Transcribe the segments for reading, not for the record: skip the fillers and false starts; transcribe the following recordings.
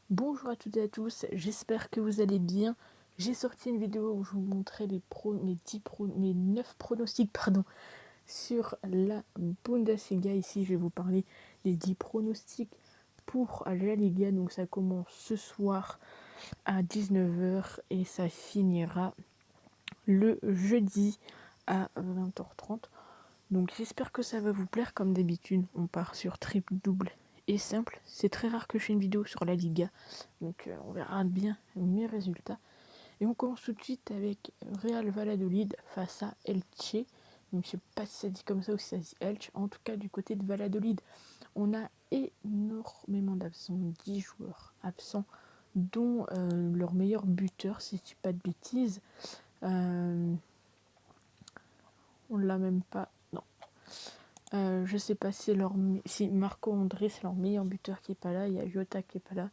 Bonjour à toutes et à tous, j'espère que vous allez bien. J'ai sorti une vidéo où je vous montrais mes 9 pronostics sur la Bundesliga. Ici, je vais vous parler des 10 pronostics pour la Liga. Donc ça commence ce soir à 19 h et ça finira le jeudi à 20 h 30. Donc j'espère que ça va vous plaire. Comme d'habitude, on part sur triple, double et simple. C'est très rare que je fasse une vidéo sur la Liga, donc on verra bien mes résultats. Et on commence tout de suite avec Real Valladolid face à Elche. Donc je sais pas si ça dit comme ça ou si ça dit Elche. En tout cas, du côté de Valladolid, on a énormément d'absents, 10 joueurs absents, dont leur meilleur buteur, si je dis pas de bêtises. On l'a même pas. Non. Je sais pas si Marco André c'est leur meilleur buteur qui est pas là. Il y a Jota qui est pas là.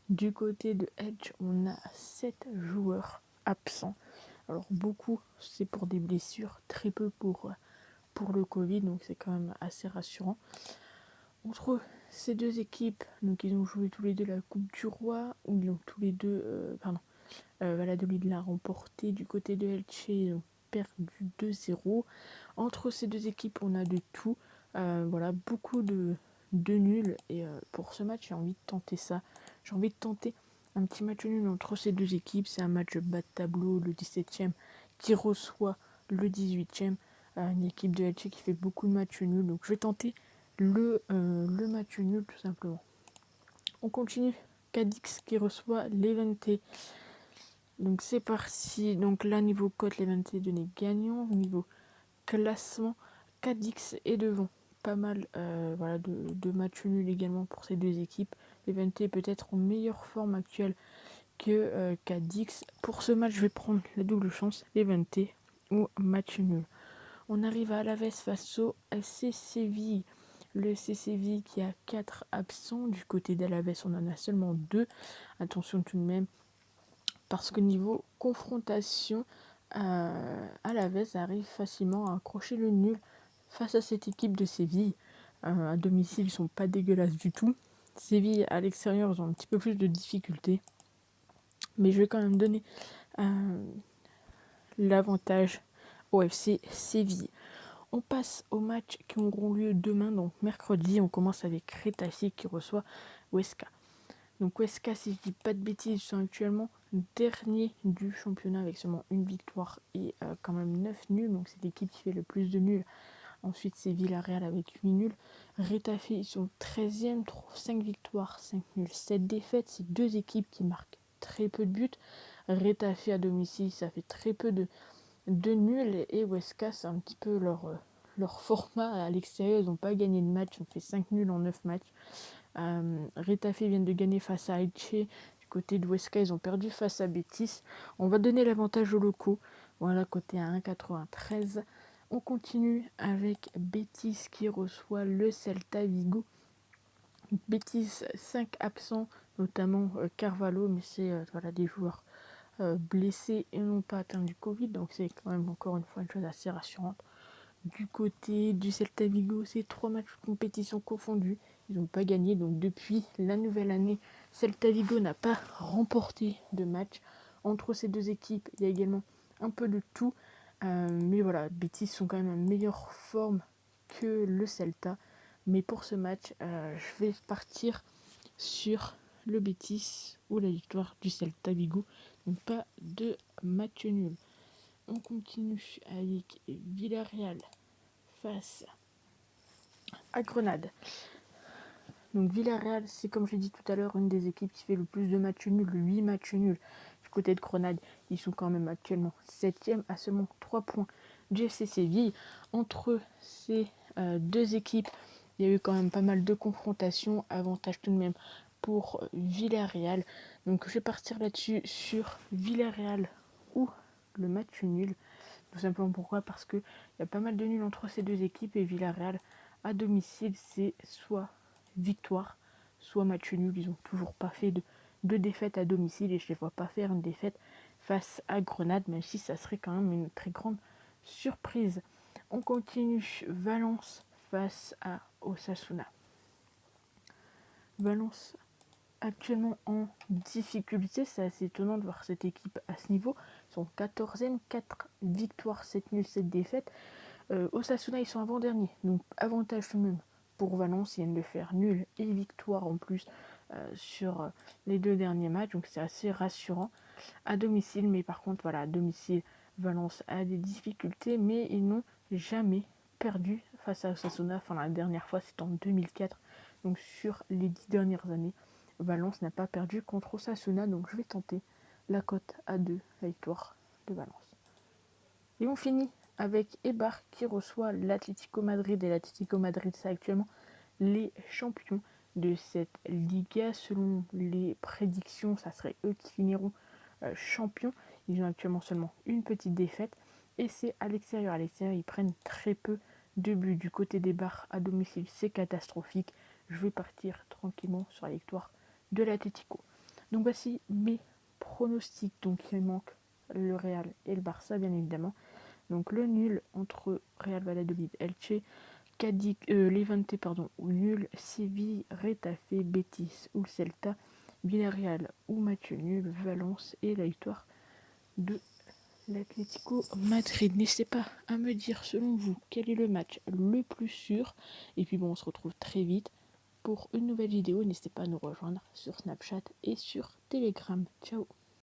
Du côté de Edge, on a 7 joueurs absents. Alors beaucoup c'est pour des blessures, très peu pour le Covid, donc c'est quand même assez rassurant. Entre ces deux équipes, donc ils ont joué tous les deux la Coupe du Roi, où ils ont tous les deux, Valladolid l'a remporté. Du côté de Elche, ils ont perdu 2-0. Entre ces deux équipes, on a de tout. Voilà, beaucoup de nuls. Et pour ce match, j'ai envie de tenter ça. J'ai envie de tenter un petit match nul entre ces deux équipes. C'est un match bas de tableau, le 17e qui reçoit le 18e. Une équipe de Elche qui fait beaucoup de matchs nuls. Donc je vais tenter le match nul tout simplement. On continue. Cadix qui reçoit l'Evente. Donc c'est parti. Donc là, niveau cote, l'Evente est donné gagnant. Niveau classement, Cadix est devant. Pas mal de matchs nuls également pour ces deux équipes. L'Evente est peut-être en meilleure forme actuelle que Cadix. Pour ce match, je vais prendre la double chance, l'Evente ou match nul. On arrive à Alaves face au FC Séville. Le FC Séville qui a 4 absents. Du côté d'Alaves, on en a seulement 2. Attention tout de même, parce que niveau confrontation, Alaves arrive facilement à accrocher le nul face à cette équipe de Séville. À domicile, ils sont pas dégueulasses du tout. Séville, à l'extérieur, ils ont un petit peu plus de difficultés. Mais je vais quand même donner l'avantage au FC Séville. On passe aux matchs qui auront lieu demain, donc mercredi. On commence avec Retafe qui reçoit Huesca. Donc Huesca, si je dis pas de bêtises, ils sont actuellement dernier du championnat avec seulement une victoire et quand même 9 nuls. Donc c'est l'équipe qui fait le plus de nuls. Ensuite c'est Villarreal avec 8 nuls. Retafe, ils sont 13e, 5 victoires, 5 nuls, 7 défaites. C'est deux équipes qui marquent très peu de buts. Retafe à domicile, ça fait très peu de nuls. Et Huesca, c'est un petit peu leur format à l'extérieur. Ils n'ont pas gagné de match. Ils ont fait 5 nuls en 9 matchs. Retafe viennent de gagner face à Elche. Du côté de Huesca, ils ont perdu face à Betis. On va donner l'avantage aux locaux. Voilà, côté à 1,93. On continue avec Betis qui reçoit le Celta Vigo. Betis, 5 absents, notamment Carvalho, mais c'est des joueurs blessés et non pas atteints du Covid. Donc c'est quand même encore une fois une chose assez rassurante. Du côté du Celta Vigo, c'est 3 matchs de compétition confondus. Ils n'ont pas gagné, donc depuis la nouvelle année, Celta Vigo n'a pas remporté de match. Entre ces deux équipes, il y a également un peu de tout. Mais voilà, Betis sont quand même en meilleure forme que le Celta. Mais pour ce match, je vais partir sur le Betis ou la victoire du Celta Vigo. Donc pas de match nul. On continue avec Villarreal face à Grenade. Donc Villarreal, c'est comme j'ai dit tout à l'heure, une des équipes qui fait le plus de matchs nuls, 8 matchs nuls. Du côté de Grenade, ils sont quand même actuellement 7e à seulement 3 points du FC Séville. Entre ces deux équipes, il y a eu quand même pas mal de confrontations. Avantage tout de même pour Villarreal. Donc je vais partir là-dessus sur Villarreal ou le match nul. Tout simplement pourquoi? Parce qu'il y a pas mal de nuls entre ces deux équipes et Villarreal à domicile, c'est soit victoire, soit match nul. Ils n'ont toujours pas fait de défaite à domicile et je ne les vois pas faire une défaite face à Grenade, même si ça serait quand même une très grande surprise. On continue. Valence face à Osasuna. Valence actuellement en difficulté. C'est assez étonnant de voir cette équipe à ce niveau. Ils sont 14e, 4 victoires, 7 nuls, 7 défaites. Osasuna, ils sont avant-dernier, donc avantage tout de même pour Valence. Ils viennent de faire nul et victoire en plus sur les 2 derniers matchs, donc c'est assez rassurant à domicile. Mais par contre, voilà, à domicile, Valence a des difficultés, mais ils n'ont jamais perdu face à Osasuna. Enfin, la dernière fois, c'était en 2004. Donc sur les 10 dernières années, Valence n'a pas perdu contre Osasuna. Donc je vais tenter la cote à 2, la victoire de Valence. Et on finit avec Eibar qui reçoit l'Atlético Madrid. Et l'Atlético Madrid, c'est actuellement les champions de cette Liga. Selon les prédictions, ça serait eux qui finiront champions. Ils ont actuellement seulement une petite défaite. Et c'est à l'extérieur. À l'extérieur, ils prennent très peu de buts. Du côté des Barres à domicile, c'est catastrophique. Je vais partir tranquillement sur la victoire de l'Atlético. Donc voici mes pronostics. Donc il manque le Real et le Barça, bien évidemment. Donc le nul entre Real Valladolid, Elche, Cadiz, Levante, ou nul, Séville, Retafe, Betis ou Celta, Villarreal ou match nul, Valence et la victoire de l'Atlético Madrid. N'hésitez pas à me dire selon vous quel est le match le plus sûr. Et puis bon, on se retrouve très vite pour une nouvelle vidéo. N'hésitez pas à nous rejoindre sur Snapchat et sur Telegram. Ciao.